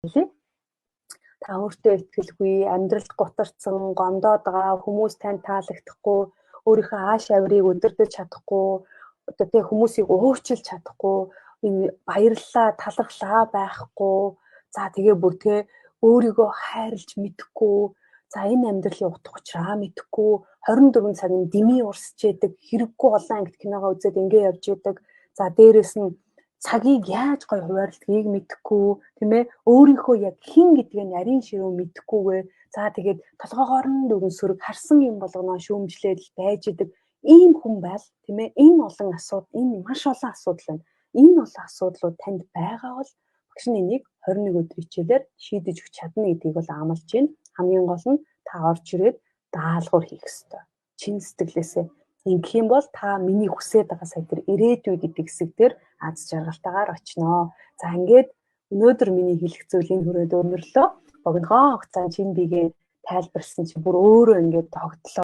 хэлье. Та өөртөө итгэлгүй, амьдралд гутарсан, гомдоод байгаа, хүмүүс танд таалагдахгүй, өөрийнхөө ааш авирыг өдөрдөж чадахгүй, одоо тэг хүмүүсийг уурчилж чадахгүй, баярлалаа, талархлаа байхгүй. За тэгээ бүр тэг өөрийгөө хайрлж мэдэхгүй. За энэ амьдралын утга учраа мэдэхгүй, 24 цагийн дэмий урсч яадаг, хэрэггүй олон ангит киногоо үзээд ингээ явж яадаг. За дээрэс нь цагийг яаж гоё хуваарлдгийг мэдэхгүй, тийм ээ, өөрийнхөө яг хэн гэдгийг нарийн ширүү мэдэхгүйгээ. За тэгээд толгоогоор нь дөрөн сөрөг харсан юм болгоноо шүүмжлээд байж идэг ийм хүн байл, тийм ээ, энэ олон асуудал, энэ маш олон асуудал байна. Энэ олон асуудлууд танд байгаа бол багш нь энийг 21 өдрийн хичээлээр шийдэж өгч чадна гэдгийг бол амлаж байна. Хамгийн гол нь та орж ирээд даалгавар хийх ёстой. Чин сэтгэлээсээ ингэх юм бол та миний хүсэж байгаа сая тэр ирээдүй гэдэг хэсэг дээр аз жаргалтайгаар очноо. За ингээд өнөөдөр миний хэлэх зүйлийн хүрээд өнөрлөө. Богиногоо хугацаанд чинь бигээ тайлбарсан чинь бүр өөрөө ингээд тогтлоо.